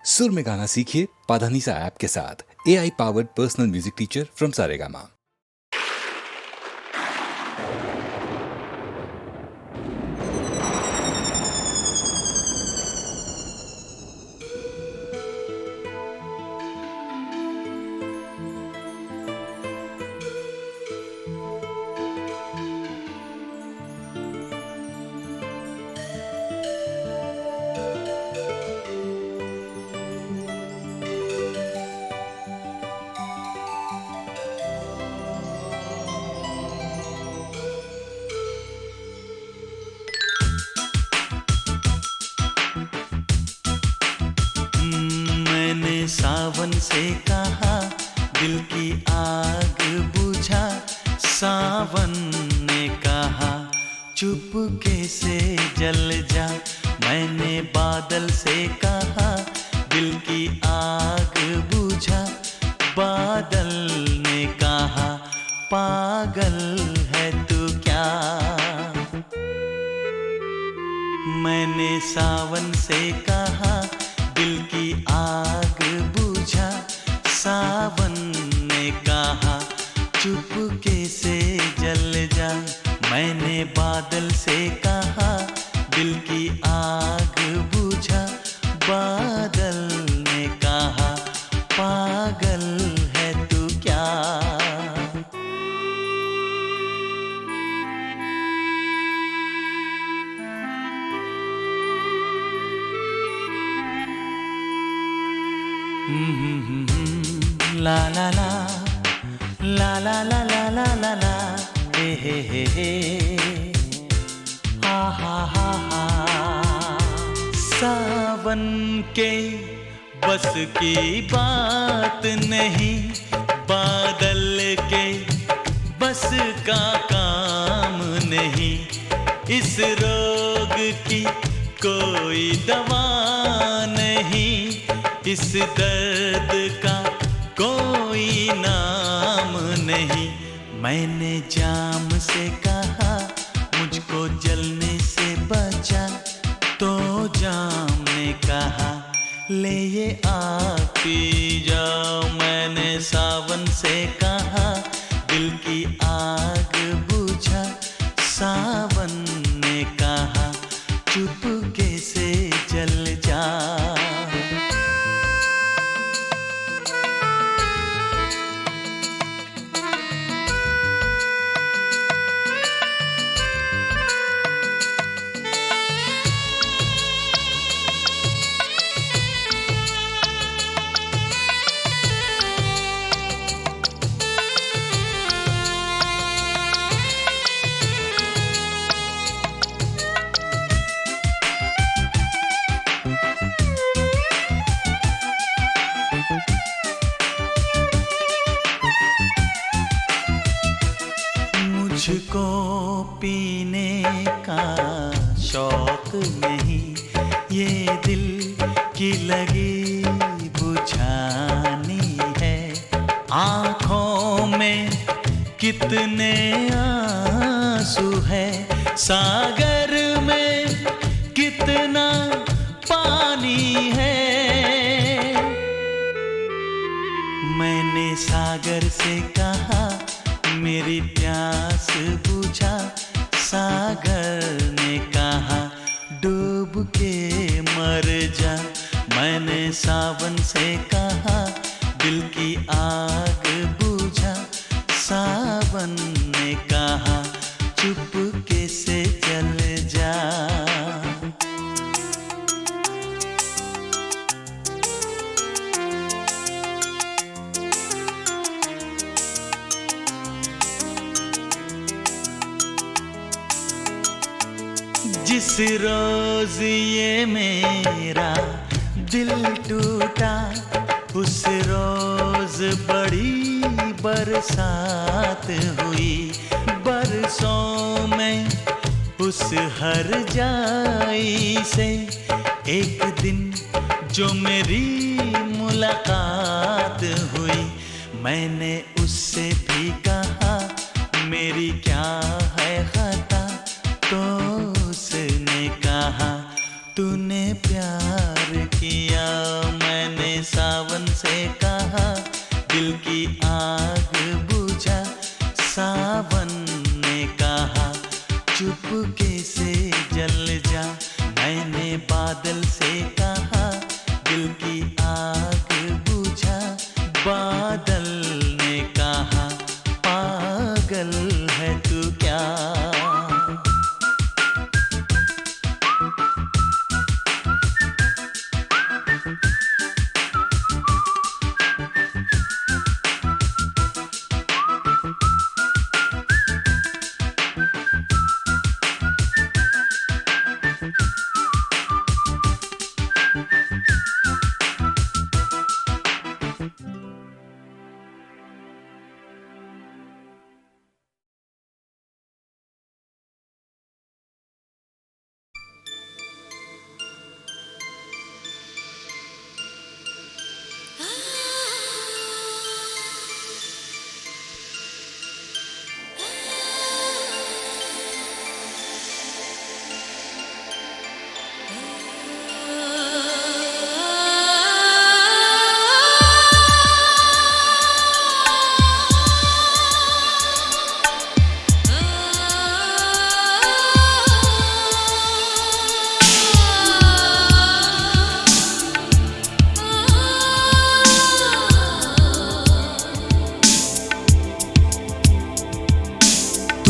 सुर में गाना सीखिए पाधानीसा ऐप के साथ। AI powered personal music teacher from Saregama. मैंने सावन से कहा दिल की आग बुझा, सावन ने कहा चुपके से जल जा। मैंने बादल से कहा दिल की आग बुझा, बादल ने कहा पागल है तू क्या। मैंने सावन से कहा दिल की आग बुझा, सावन ने कहा चुपके से जल जा। मैंने बादल से कहा दिल की आग बुझा, बादल ने कहा पागल है तू क्या। ला ला ला ला ला ला ला ला ला ला हे हा हा हा हा। सावन के बस की बात नहीं, बादल के बस का काम नहीं। इस रोग की कोई दवा नहीं, इस दर्द का कोई नाम नहीं। मैंने जाम से कहा मुझको जलने से बचा, तो जाम ने कहा ले ये आग पी जाओ। मैंने सावन से कहा दिल की आग बुझा, सावन ने कहा चुपके से जल जा। मुझको पीने का शौक नहीं, ये दिल की लगी बुझानी है। आँखों में कितने आंसू है, सागर में कितना पानी है। मैंने सागर से कहा मेरी प्यास बुझा, सागर ने कहा डूब के मर जा। मैंने सावन से कहा दिल की आग बुझा, सावन ने कहा चुपके से जल जा। जिस रोज ये मेरा दिल टूटा, उस रोज बड़ी बरसात हुई। बरसों में उस हर जाई से एक दिन जो मेरी मुलाकात हुई। मैंने उससे भी कहा मेरी क्या है खता, तो उसने कहा तूने प्यार किया। मैं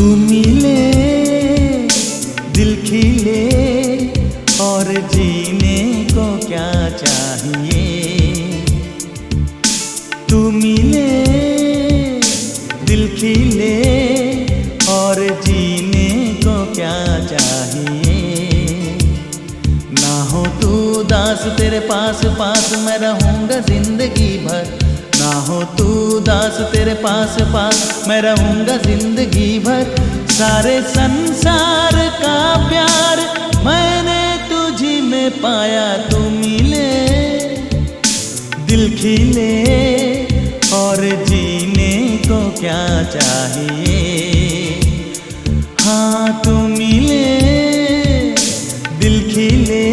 तू मिले दिल खिले और जीने को क्या चाहिए। तू मिले दिल खिले और जीने को क्या चाहिए। ना हो तू दास तेरे पास पास मैं रहूँगा जिंदगी भर। ना हो तू दास तेरे पास पास मैं रहूँगा जिंदगी भर। सारे संसार का प्यार मैंने तुझी में पाया। तू मिले दिल खिले और जीने को क्या चाहिए। हाँ तू मिले दिल खिले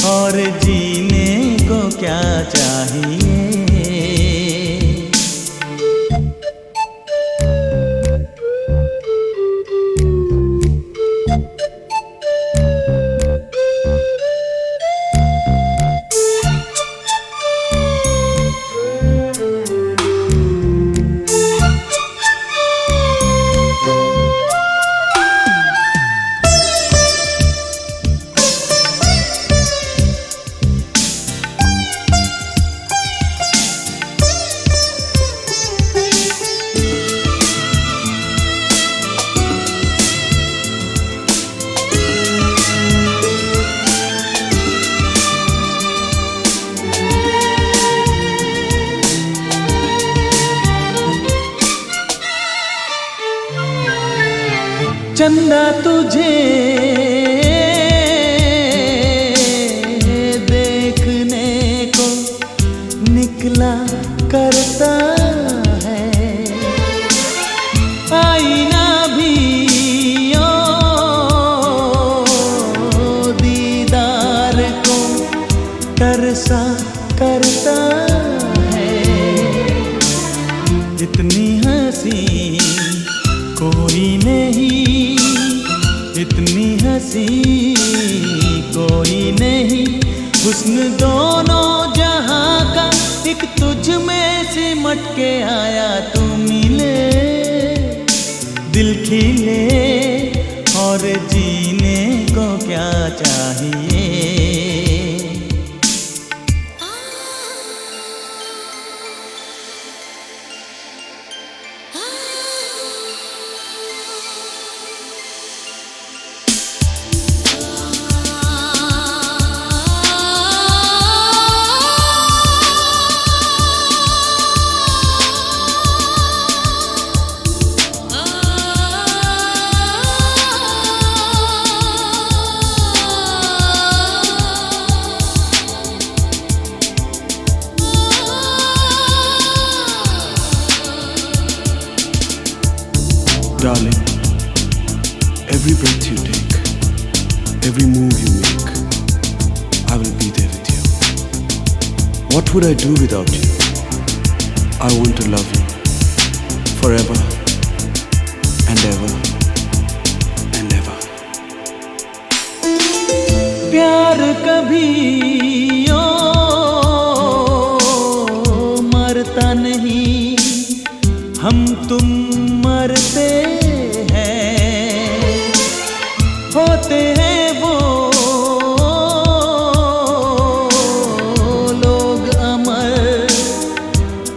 और जीने को क्या चाहिए। चंदा तुझे देखने को निकला करता है। आईना भी ओ दीदार को तरसा करता है। इतनी हंसी कोई नहीं, इतनी हंसी कोई नहीं। हुस्न दोनों जहां का एक तुझ में सिमट के आया। तू मिले दिल खिले और जीने को क्या चाहिए। Darling, every breath you take, every move you make, I will be there with you. What would I do without you? I want to love you forever and ever and ever. प्यार कभी ओ मरता नहीं, हम तुम मरते हैं। होते हैं वो लोग अमर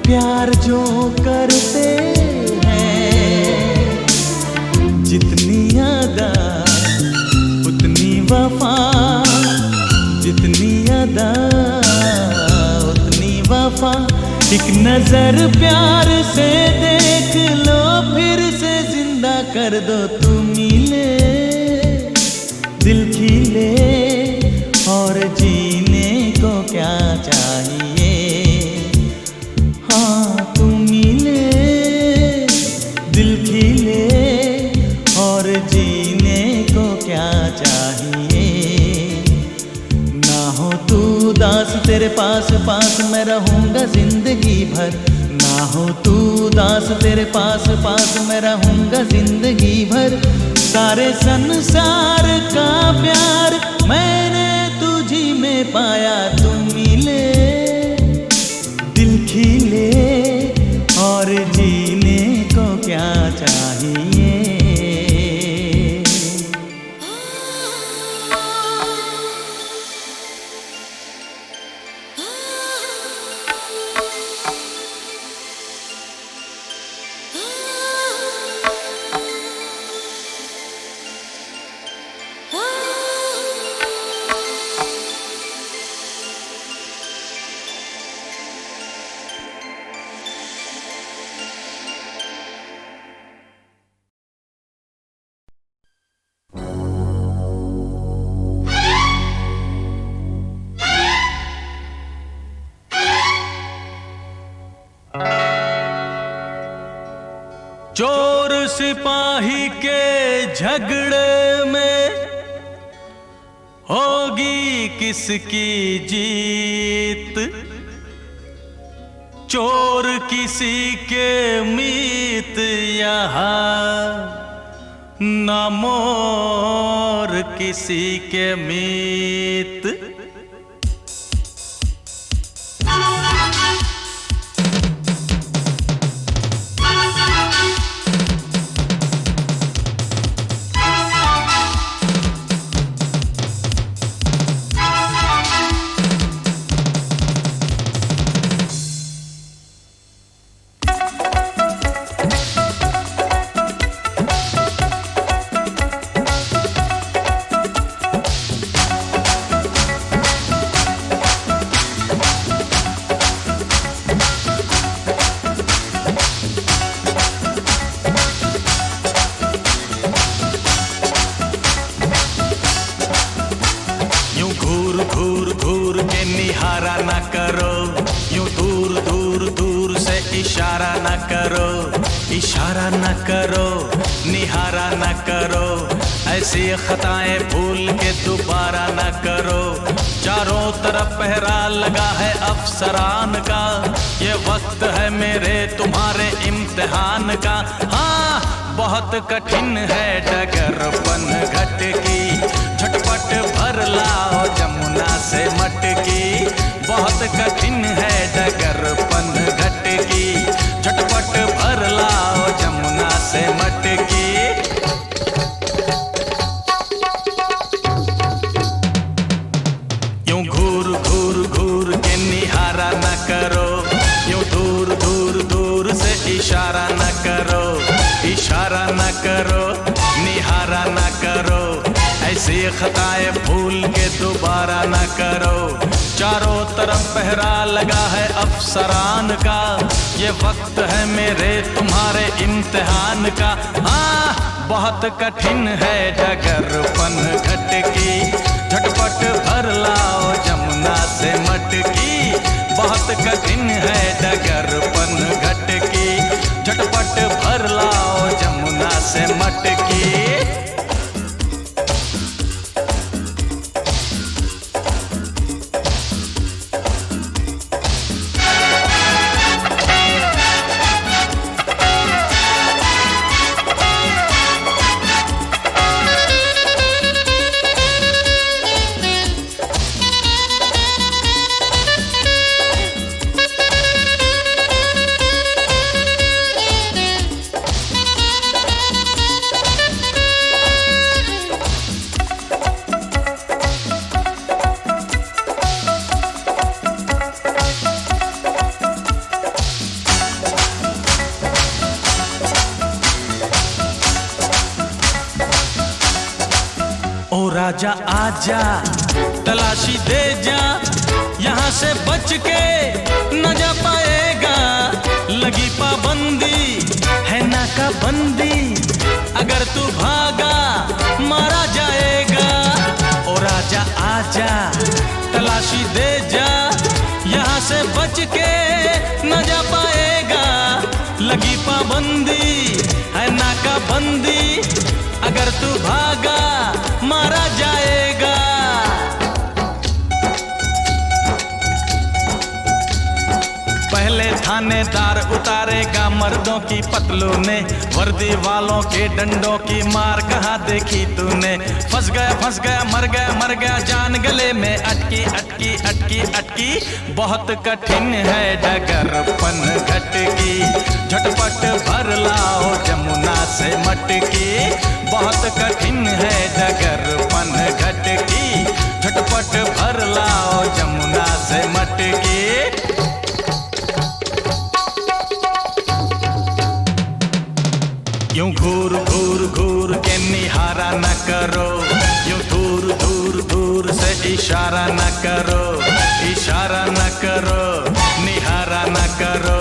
प्यार जो करते हैं। जितनी अदा उतनी वफा, जितनी अदा उतनी वफा। एक नजर प्यार से देख लो, फिर से जिंदा कर दो। तू मिले दिल खिले और जीने को क्या चाहिए। हाँ तू मिले दिल खिले और जीने को क्या चाहिए। ना हो तू दास तेरे पास पास मैं रहूँगा जिंदगी भर। ना हो तू दास तेरे पास पास मैं रहूँगा जिंदगी भर। सारे संसार का प्यार मैंने तुझी में पाया। तू मिले दिल खिले और जीने को क्या चाहिए। चोर सिपाही के झगड़े में होगी किसकी जीत, चोर किसी के मीत यहाँ न मोर किसी के मीत। घूर घूर के निहारा ना करो, यूं दूर दूर दूर से इशारा ना करो, इशारा ना करो, निहारा ना करो, ऐसी खताएं भूल के दोबारा ना करो। चारों तरफ पहरा लगा है अफसरान का, ये वक्त है मेरे तुम्हारे इम्तिहान का। हाँ बहुत कठिन है डगर पनघट की, झटपट भर लाओ जमुना से मटकी। बहुत कठिन है डगर पनघट की, झटपट भर लाओ जमुना से मटकी। यूं घूर घूर घूर के निहारा न करो, यूं दूर दूर दूर से इशारा न करो, इशारा न करो, निहारा न करो, ऐसी खताएं भूल के दोबारा न करो। चारों तरफ पहरा लगा है अफसरान का, ये वक्त है मेरे तुम्हारे इम्तिहान का। हाँ बहुत कठिन है डगर पनघट की, झटपट भर लाओ जमुना से मटकी। बहुत कठिन है डगर पनघट की, झटपट भर लाओ जमुना से मटकी। ओ राजा आजा तलाशी दे जा, यहाँ से बच के न जा पाएगा। लगी पाबंदी है नाकाबंदी, अगर तू भागा मारा जाएगा। ओ राजा आजा तलाशी दे जा, यहाँ से बच के न जा पाएगा। लगी पाबंदी है नाकाबंदी, अगर तू भागा मारा जाएगा। पहले थानेदार उतारेगा मर्दों की पतलूने, वर्दी वालों के डंडों की मार कहाँ देखी तूने। फंस गया मर गया जान गले में अटकी अटकी अटकी अटकी। बहुत कठिन है डगर पनघट की, झटपट भर लाओ जमुना से मटकी। बहुत कठिन है डगर पनघट की, झटपट भर लाओ जमुना से मटकी। यूं घूर घूर घूर के निहारा न करो, यूं दूर दूर दूर से इशारा न करो, इशारा न करो, निहारा न करो,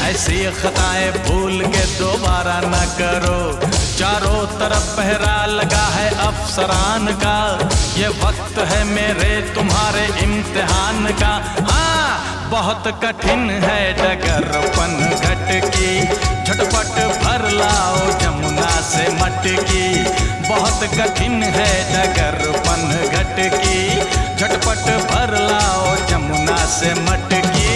ऐसी खताएं भूल के दोबारा न करो। चारों तरफ पहरा लगा है अफसरान का, ये वक्त है मेरे तुम्हारे इम्तिहान का। हाँ बहुत कठिन है डगर पनघट घटकी, झटपट भर लाओ जमुना से मटकी। बहुत कठिन है डगरपन घटकी, झटपट भर लाओ जमुना से मटकी।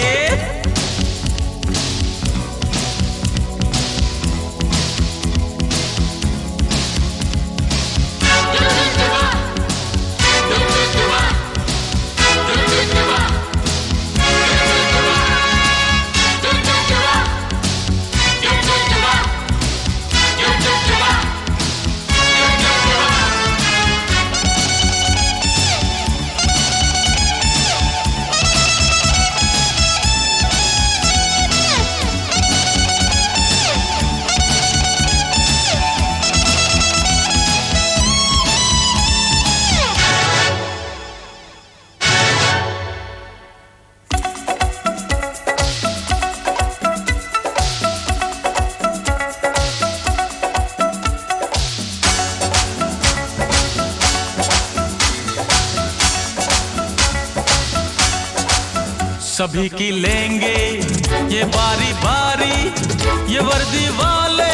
सभी की लेंगे ये बारी बारी, ये वर्दी वाले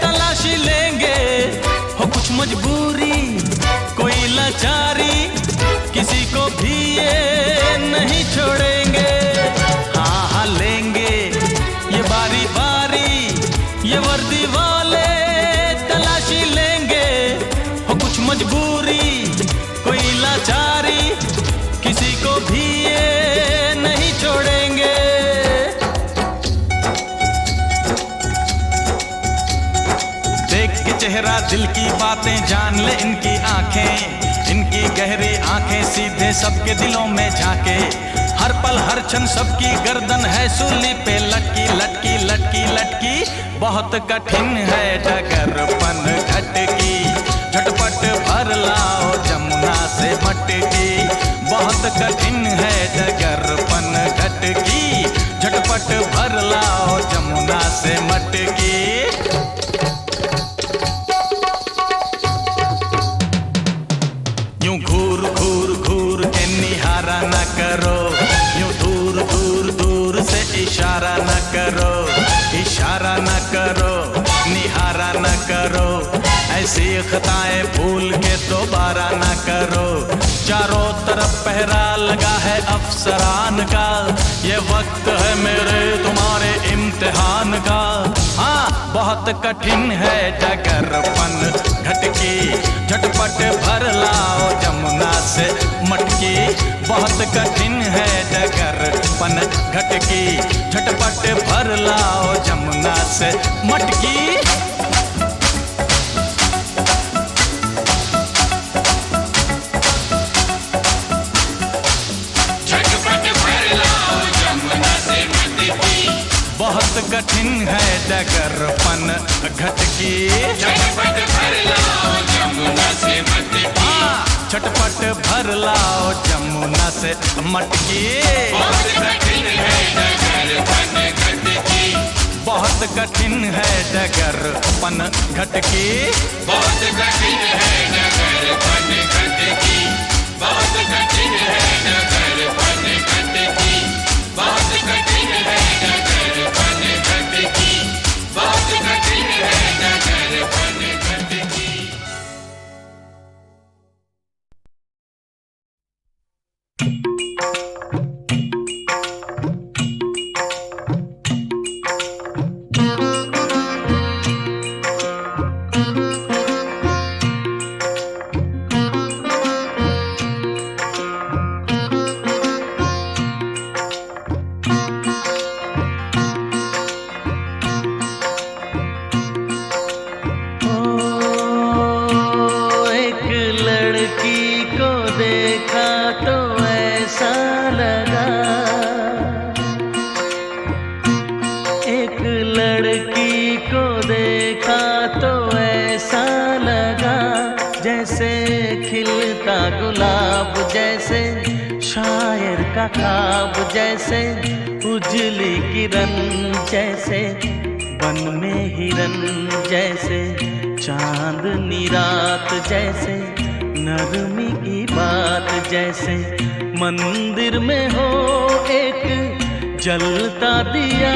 तलाशी लेंगे। हो कुछ मजबूरी कोई लाचारी, किसी को भी ये नहीं छोड़ेंगे। हाँ हाँ लेंगे ये बारी बारी, ये वर्दी वाले तलाशी लेंगे। हो कुछ मजबूरी कोई लाचारी, किसी को भी ये नहीं छोड़ेंगे। देख के चेहरा दिल की बातें जान ले इनकी आंखें, इनकी गहरी आंखें सीधे सबके दिलों में झांके। हर पल हर क्षण सबकी गर्दन है सूली पे लटकी लटकी लटकी लटकी। बहुत कठिन है डगरपन घटकी, झटपट भर लाओ जमुना से मटकी। बहुत कठिन है डगरपन घटकी, झटपट भर लाओ जमुना से मटकी। यूं घूर घूर घूर के निहारा न करो, यूं दूर दूर दूर से इशारा न करो। इशारा न करो, निहारा न करो, ऐसी खताएं भूल के दोबारा न करो। चारों तरफ पहरा लगा है अफसरान का, ये वक्त है मेरे तुम्हारे इम्तिहान का। हाँ बहुत कठिन है डगरपन घटकी, झटपट भर लाओ जमुना से मटकी। बहुत कठिन है डगरपन घटकी, झटपट भर लाओ जमुना से मटकी। बहुत कठिन है डगरपन घटकी, झटपट भर लाओ जमुना से मटकी। झटपट भर लाओ जमुना से मटकी। बहुत कठिन है डगरपन घटकी, बहुत कठिन है डगरपन घटकी। बहुत कठिन है डगरपन घटकी, बहुत कठिन है डगरपन घटकी। बहुत कठिन है डगरपन घटकी, बहुत कठिन है डगरपन घटकी। गुलाब जैसे शायर का ख्वाब जैसे उजली किरण जैसे वन में हिरन जैसे चांदनी रात जैसे नरमी की बात जैसे मंदिर में हो एक जलता दिया।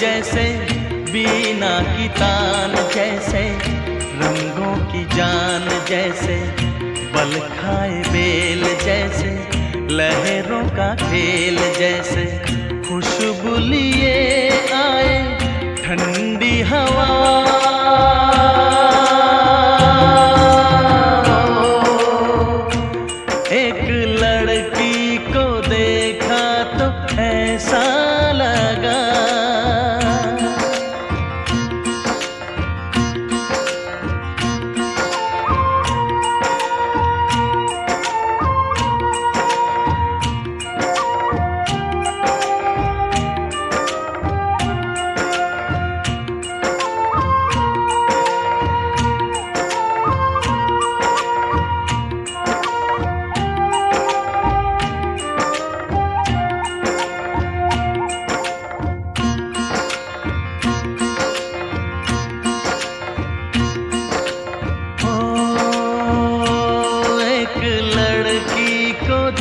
जैसे बीना की तान जैसे रंगों की जान जैसे बल खाए बेल जैसे लहरों का खेल जैसे खुशबू लिए आए ठंडी हवा एक लड़की को देखा तो ऐसा लगा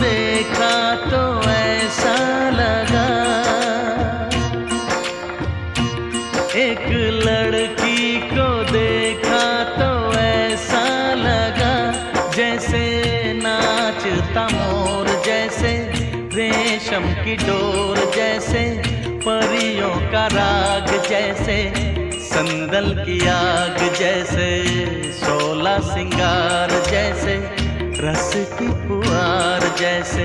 देखा तो ऐसा लगा एक लड़की को देखा तो ऐसा लगा जैसे नाचता मोर जैसे रेशम की डोर जैसे परियों का राग जैसे संदल की आग जैसे 16 सिंगार जैसे रस की पुआर जैसे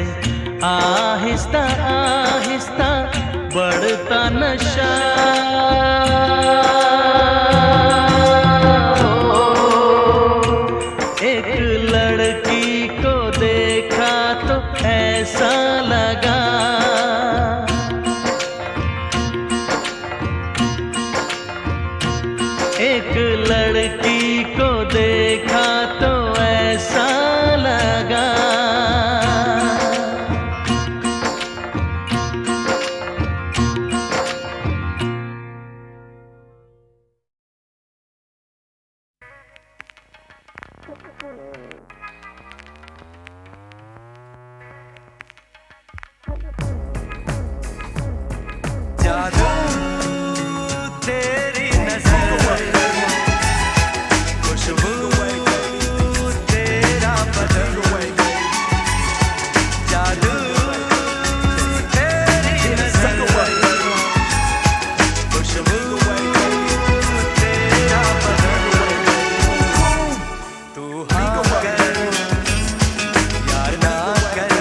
आहिस्ता आहिस्ता बढ़ता नशा एक लड़की को देखा तो ऐसा लगा एक लड़की को देखा तो ऐसा लगा जादू तेरी नजर खुशबू तेरा बदन जादू तेरी नजर खुशबू तेरा बदन तू हाँ कर यार ना कर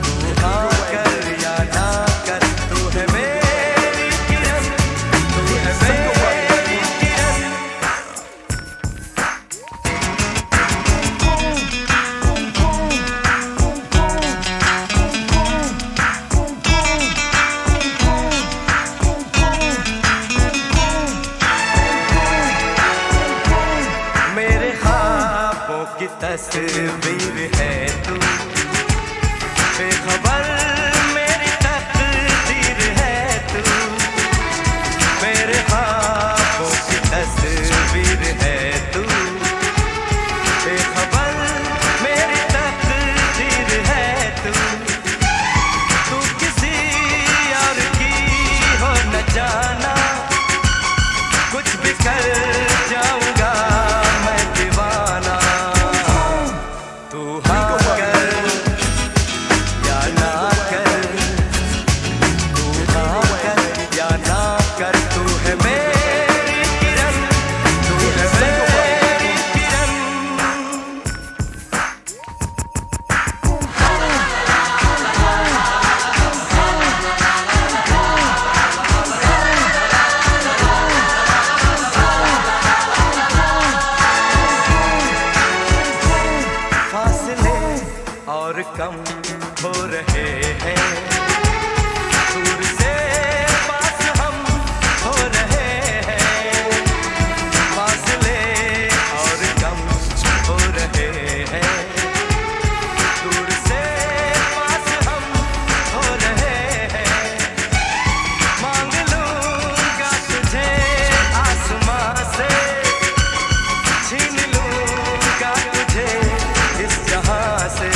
तू हाँ कर या ना कर तू है मेरी किरण तू है मेरी किरण मेरे ख्वाबों की तस्वीर है तू बेखबर मेरी तकदीर है तू मेरे ख्वाबों की तस्वीर है तू बेखबर मेरी तकदीर है तू तू किसी और की हो न जाना कुछ भी कर जाऊंगा मैं दीवाना तू हाँ कर या ना कर तू हाँ कर या ना कर तू है मेरी किरण तू है मेरी किरण फासले और कम हो रहे हैं दूर से पास हम हो रहे हैं फासले और कम हो रहे हैं दूर से पास हम हो रहे हैं मांग लूंगा तुझे आसमां से छीन लूंगा तुझे इस जहां से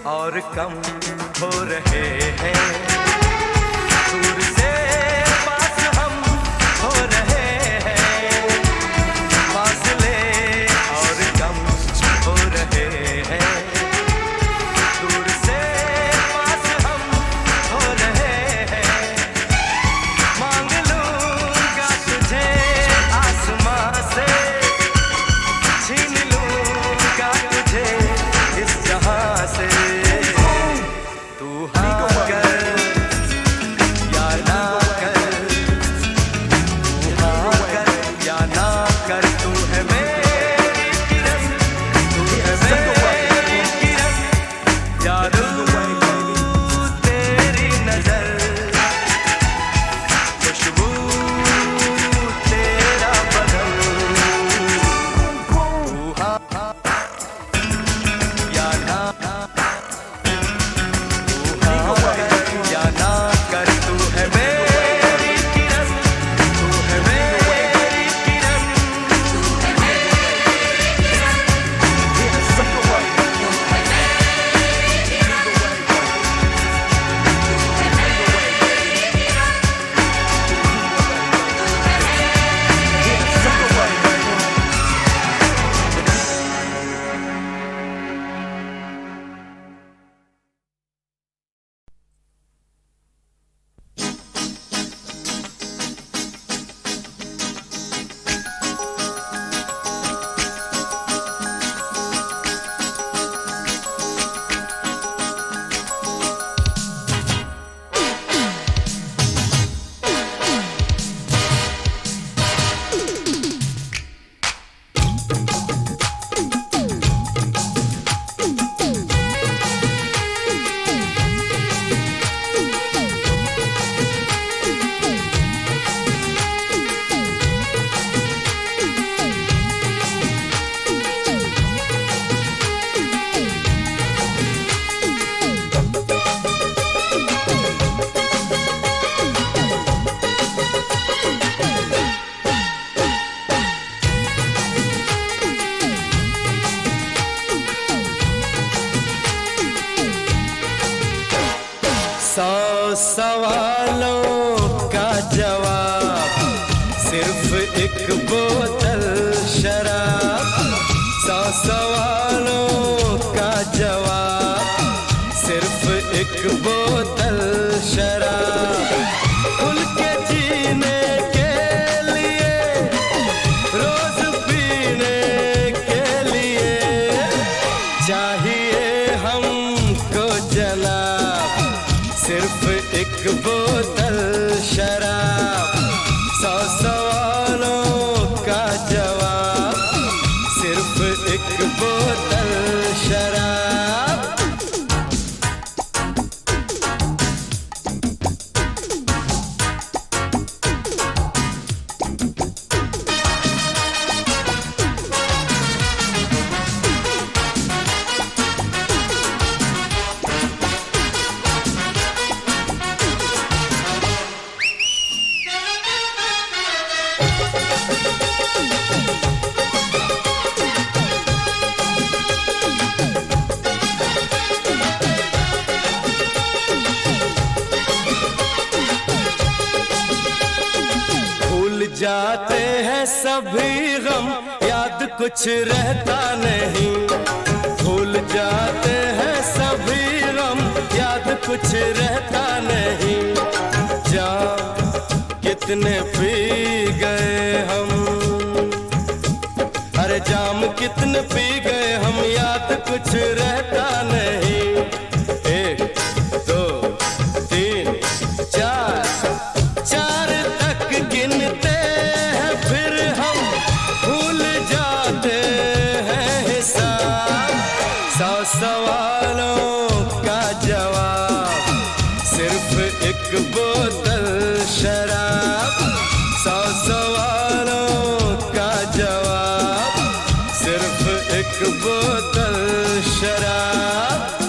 और कम हो रहे हैं, दूर से पास हम हो रहे हैं, फासले और कम हो रहे हैं, दूर से पास हम हो रहे हैं, मांग लूंगा तुझे आसमां से, छीन लूंगा तुझे इस जहां से, तू हाँ कर या ना कर, तू हाँ कर या ना कर, तू है मेरी किरण, तू है मेरी किरण, यारो तेरी नजर, खुशबू तेरा बदन, तू हाँ या ना या ना कर, तू है मेरी किरण, तू है मेरी किरण, सौ सवालों का जवाब सिर्फ एक बोतल शराब, 100 सवालों का जवाब सिर्फ एक बोतल शराब, खुल के जीने के लिए, रोज पीने के लिए, चाहिए हमको जनाब सिर्फ एक बोतल शराब, 100 सवालों का जवाब सिर्फ एक बोतल शराब। जाते हैं सभी गम, याद कुछ रहता नहीं, भूल जाते हैं सभी गम, याद कुछ रहता नहीं, जाम कितने पी गए हम, अरे जाम कितने पी गए हम, याद कुछ रहता नहीं, 1 2 3 4 तक गिनते हैं, फिर हम भूल जाते हैं हिसाब, 100 सवालों का जवाब सिर्फ एक बोतल शराब, 100 सवालों का जवाब सिर्फ एक बोतल शराब।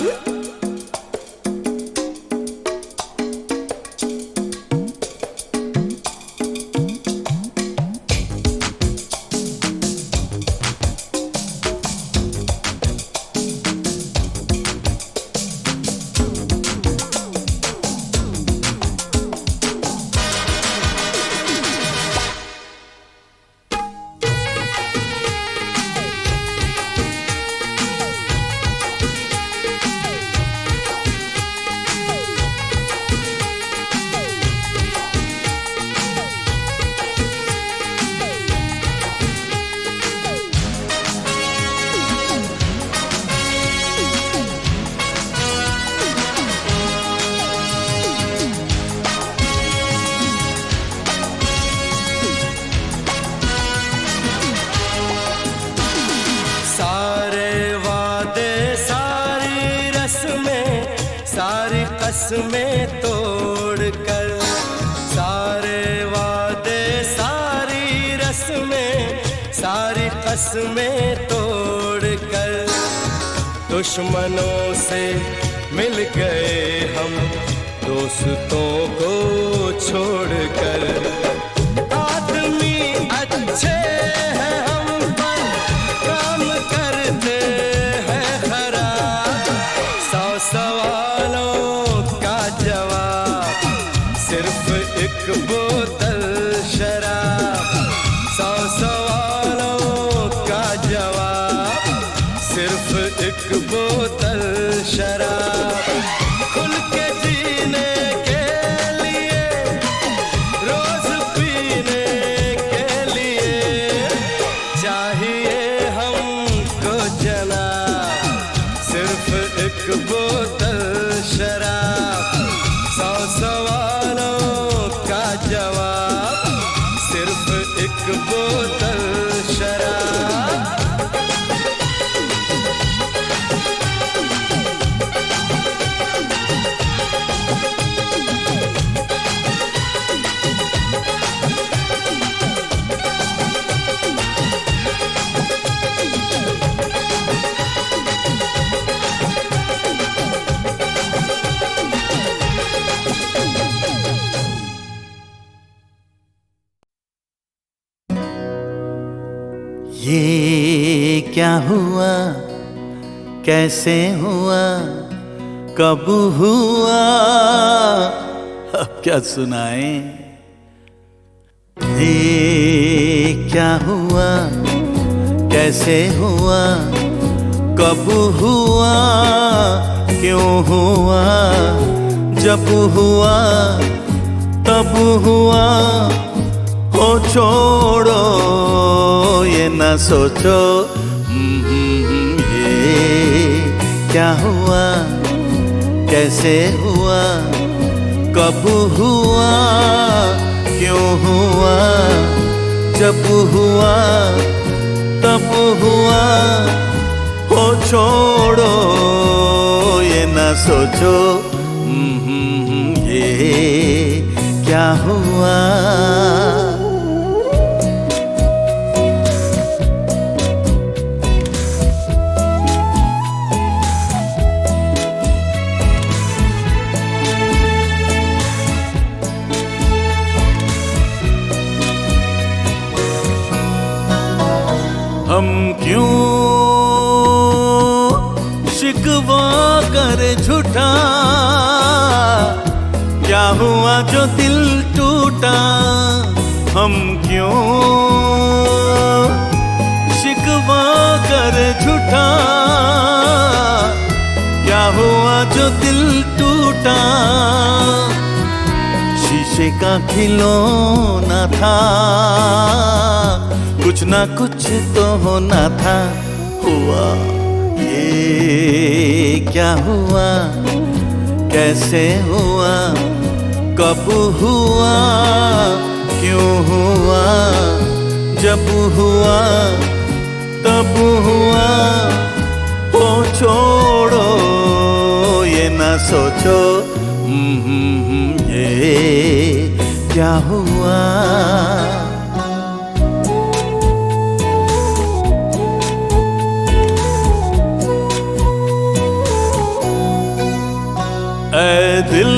में सारी कसमें तोड़ कर, सारे वादे सारी रस्में सारी कसमें तोड़ कर, दुश्मनों से मिल गए हम दोस्तों को छोड़ कर। आदमी अच्छे हैं हम पर काम करते हैं खराब, 100 सवालों का जवाब सिर्फ एक बोतल शराब, 100 सवालों का जवाब सिर्फ एक बोतल शराब। खुल के जीने के लिए रोज पीने के लिए चाहिए हमको जनाब सिर्फ एक बोतल शराब, 100 सवालों का जवाब सिर्फ एक बोतल शराब। ये क्या हुआ, कैसे हुआ, कब हुआ, अब क्या सुनाएं। ये क्या हुआ, कैसे हुआ, कब हुआ, क्यों हुआ, जब हुआ तब हुआ, हो छोड़ो ये न सोचो। ये क्या हुआ, कैसे हुआ, कब हुआ, क्यों हुआ, जब हुआ तब हुआ, हो छोड़ो ये न सोचो। ये क्या हुआ। हम क्यों शिकवा कर झूठा, क्या हुआ जो दिल टूटा। हम क्यों शिकवा कर झूठा, क्या हुआ जो दिल टूटा। शीशे का खिलौना था, कुछ ना कुछ तो होना था। हुआ ये क्या हुआ, कैसे हुआ, कब हुआ, क्यों हुआ, जब हुआ तब हुआ, हो छोड़ो ये ना सोचो। ये क्या हुआ। ऐ दिल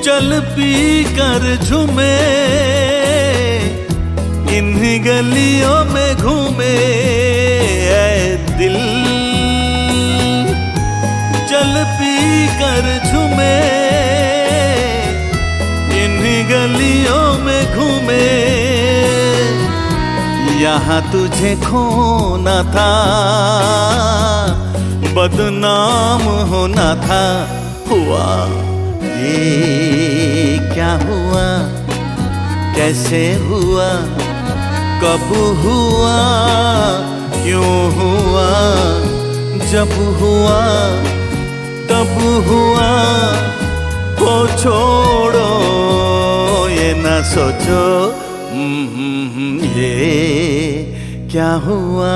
चल पी कर झूमे, इन्हीं गलियों में घूमे। ऐ दिल चल पी कर झूमे, इन्हीं गलियों में घूमे। यहाँ तुझे खोना था, बदनाम होना था। हुआ ये क्या हुआ, कैसे हुआ, कब हुआ, क्यों हुआ, जब हुआ तब हुआ, हो छोड़ो ये ना सोचो। ये क्या हुआ।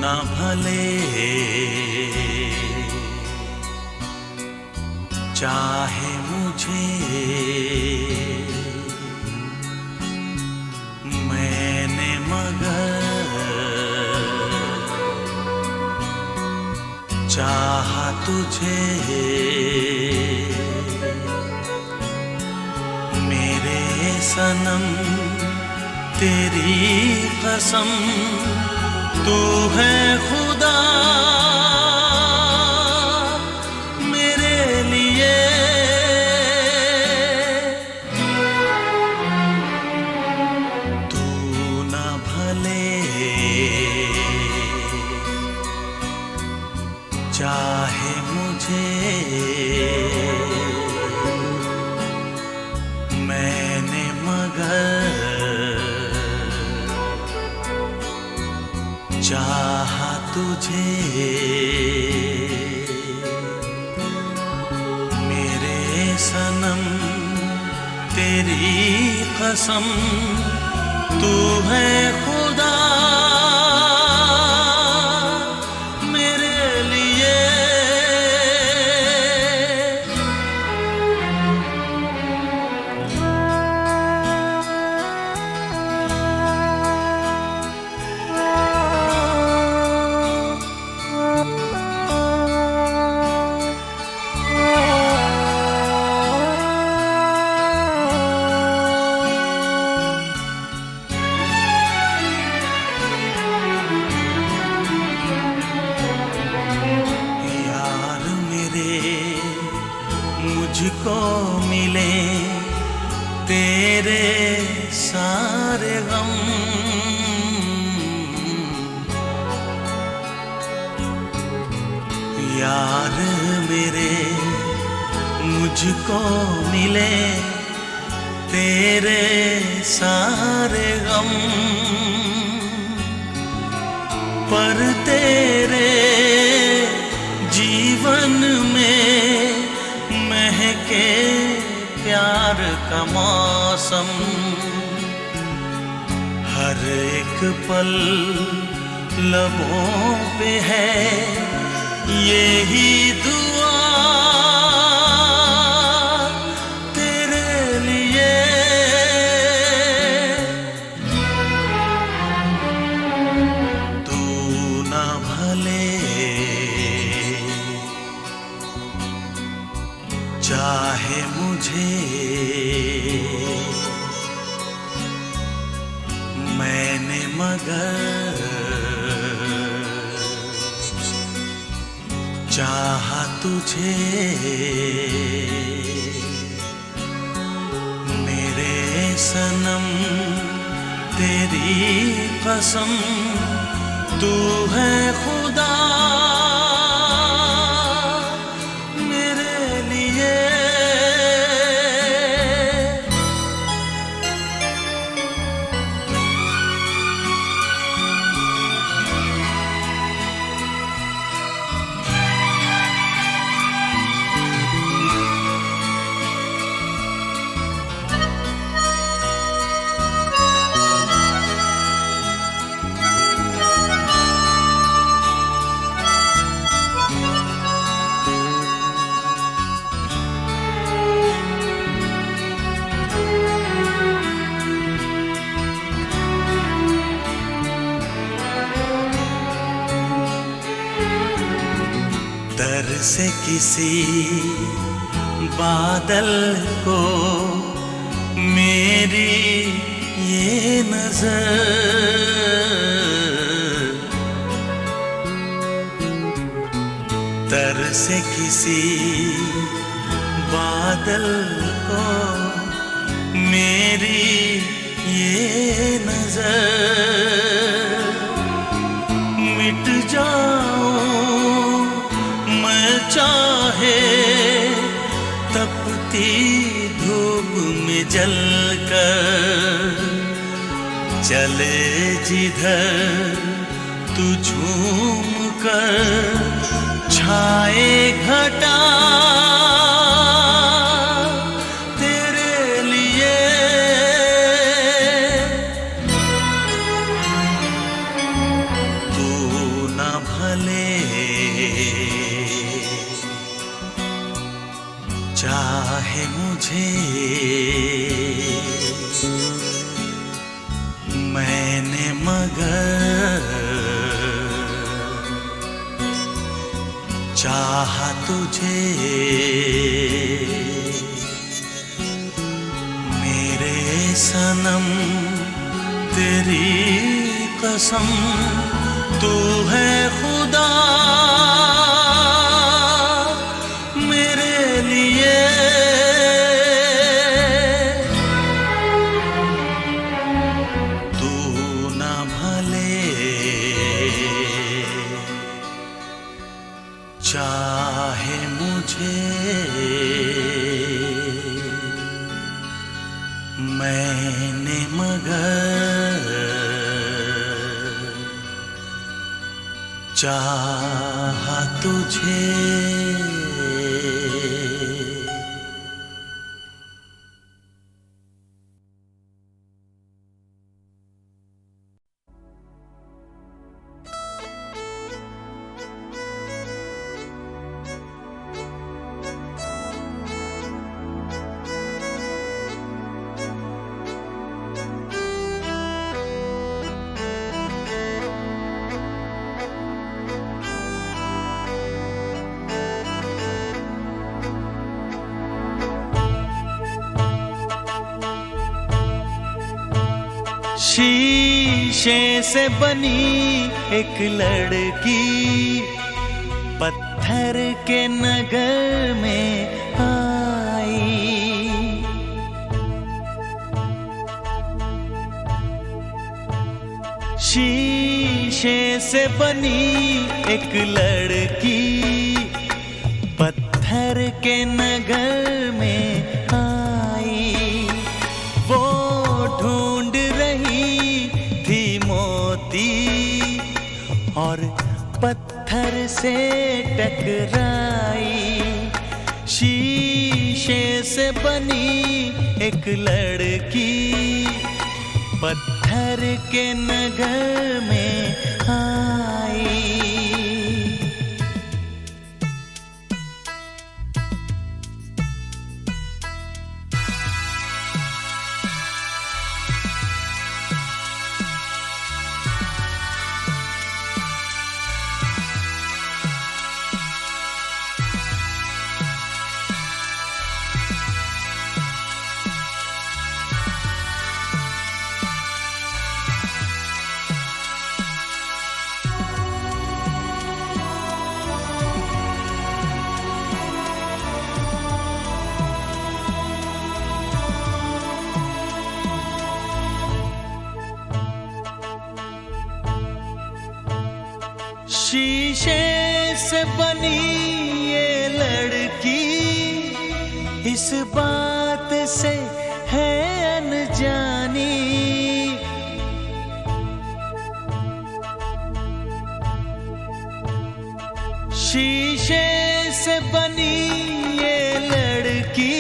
ना भले चाहे मुझे, मैंने मगर चाहा तुझे। मेरे सनम तेरी कसम, तू है खुदा मेरे लिए। तू ना भले चाहे मुझे, मैंने मगर चाहा तुझे। मेरे सनम तेरी कसम, तू है खुदा मेरे लिए। यार मेरे मुझको मिले तेरे सारे गम, यार मेरे मुझको मिले तेरे सारे गम। पर तेरे जीवन में महके प्यार का मौसम। हर एक पल लबों पे है यही दुआ तेरे लिए। तू ना भले चाहे मुझे, मैंने मगर चाहा तुझे। मेरे सनम तेरी कसम, तू है खुदा मेरे लिए। दर से किसी बादल को मेरी ये नजर, दर से किसी बादल को मेरी ये नजर। मिट जाऊं मैं चाहे तपती धूप में जलकर, चले जिधर तू झूम कर छाए घटा तेरे लिए। तू न तुझे मैंने मगर चाहा तुझे मेरे सनम तेरी कसम तू है खुदा मेरे लिए तू न भले चाहे मुझे मैंने मगर चाहा तुझे। शीशे से बनी एक लड़की पत्थर के नगर में आई। शीशे से बनी एक लड़की पत्थर के नगर में आई। वो ढूंढ रही थी मोती और पत्थर से टकराई। शीशे से बनी एक लड़की पत्थर के नगर में आई। शीशे से बनी ये लड़की इस बात से है अनजानी। शीशे से बनी ये लड़की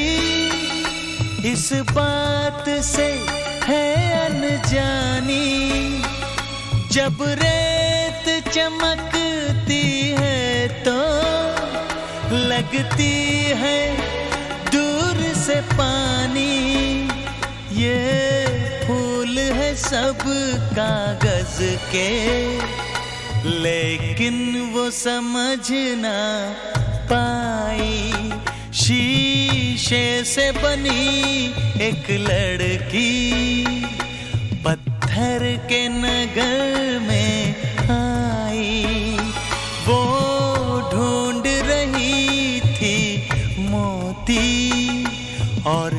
इस बात से है अनजानी। जब रेत चमकती है तो लगती है दूर से पानी। ये फूल है सब कागज के लेकिन वो समझ ना पाई। शीशे से बनी एक लड़की पत्थर के नगर में आई। वो ढूंढ रही थी मोती और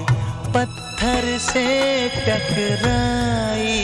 पत्थर से टकराई।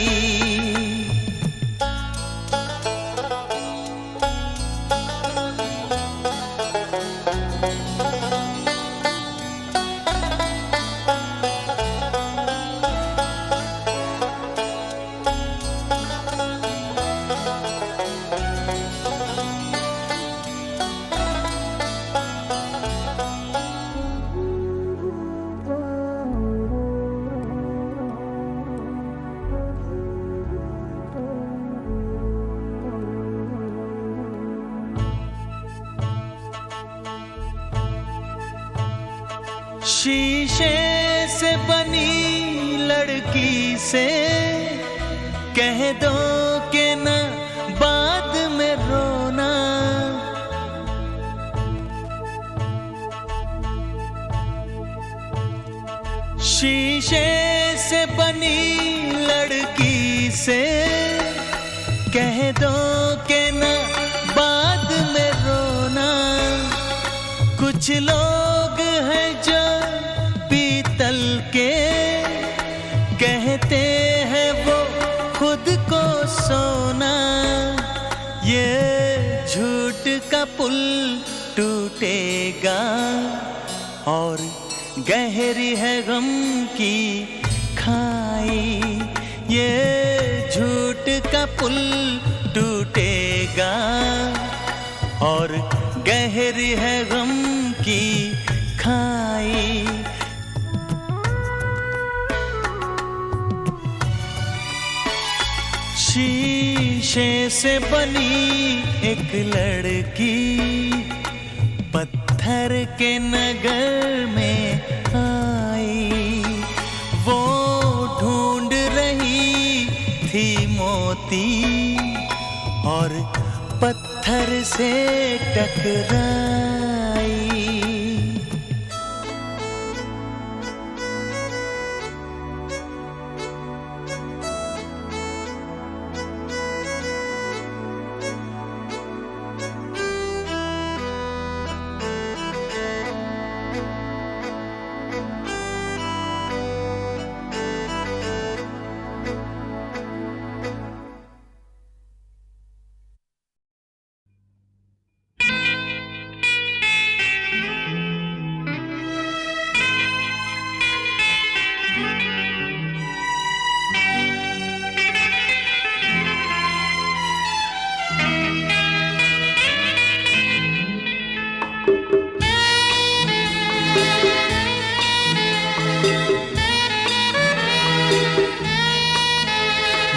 शीशे से बनी लड़की से कह दो कि न बाद में रोना। शीशे से बनी लड़की से कह दो कि न बाद में रोना। कुछ लोग हैं जो पीतल के कहते हैं वो खुद को सोना। ये झूठ का पुल टूटेगा और गहरी है गम की खाई। ये झूठ का पुल टूटेगा और गहरी है गम की खाई। शीशे से बनी एक लड़की पत्थर के नगर में आई। वो ढूंढ रही थी मोती और पत्थर से टकराई।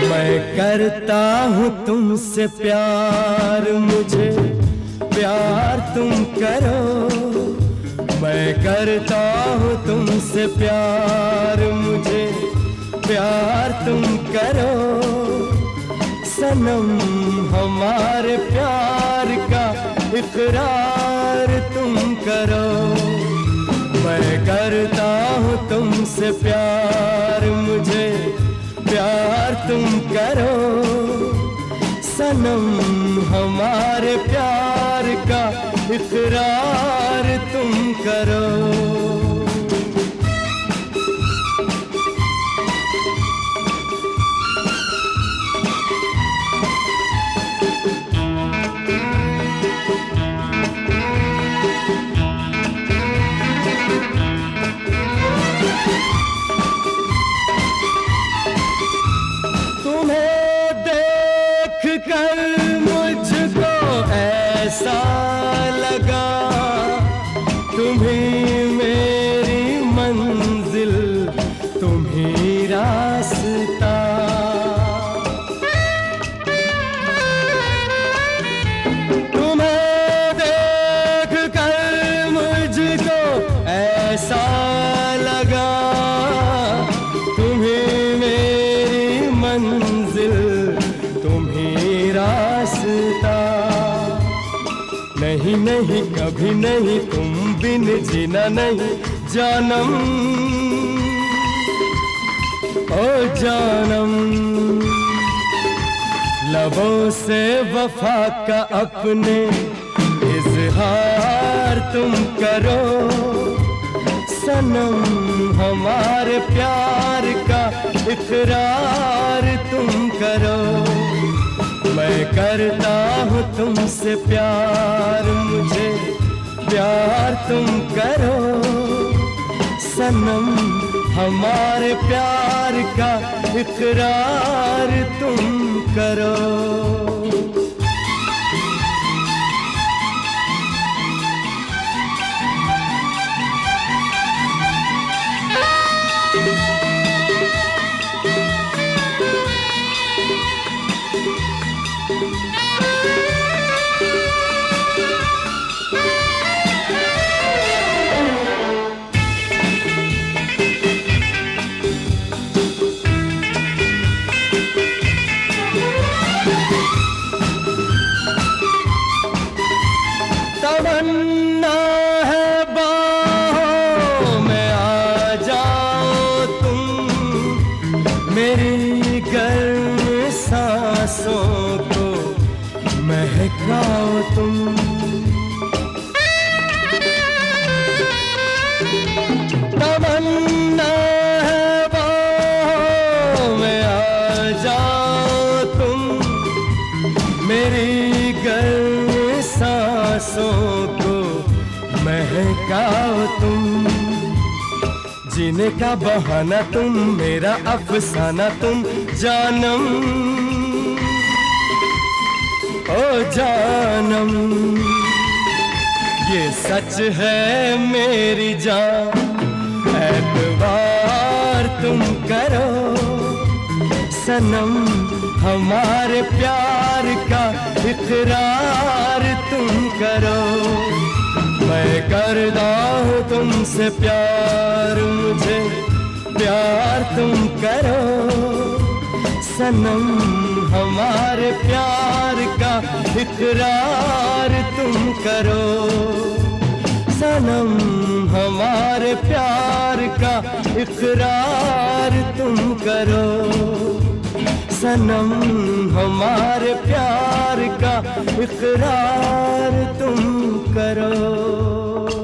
मैं करता हूँ तुमसे प्यार, मुझे प्यार तुम करो। मैं करता हूँ तुमसे प्यार, मुझे प्यार तुम करो। सनम हमारे प्यार का इकरार तुम करो। मैं करता हूँ तुमसे प्यार, मुझे प्यार तुम करो। सनम हमारे प्यार का इकरार तुम करो। ऐसा लगा तुम ही मेरी मंजिल, तुम ही रास्ता। तुम्हें देख कर मुझको ऐसा लगा तुम ही मेरी मंजिल, तुम ही रास्ता। नहीं नहीं कभी नहीं तुम बिन जीना नहीं जानम, ओ जानम। लबों से वफा का अपने इजहार तुम करो। सनम हमारे प्यार का इकरार तुम करो। मैं करता हूँ तुमसे प्यार, मुझे प्यार तुम करो। सनम हमारे प्यार का इकरार तुम करो। मेरी गर्म सांसों को महकाओ तुम। तमन्ना है बाहों में आ जाओ तुम, मेरी गर्म सांसों को महकाओ तुम। जीने का बहाना तुम, मेरा अफसाना तुम जानम, ओ जानम। ये सच है मेरी जान, एतबार तुम करो सनम, हमारे प्यार का इकरार तुम करो। मैं करता हूँ तुमसे प्यार, मुझे प्यार तुम करो सनम, हमारे प्यार का इकरार तुम करो सनम, हमारे प्यार का इकरार तुम करो सनम, हमारे प्यार का इकरार तुम करो।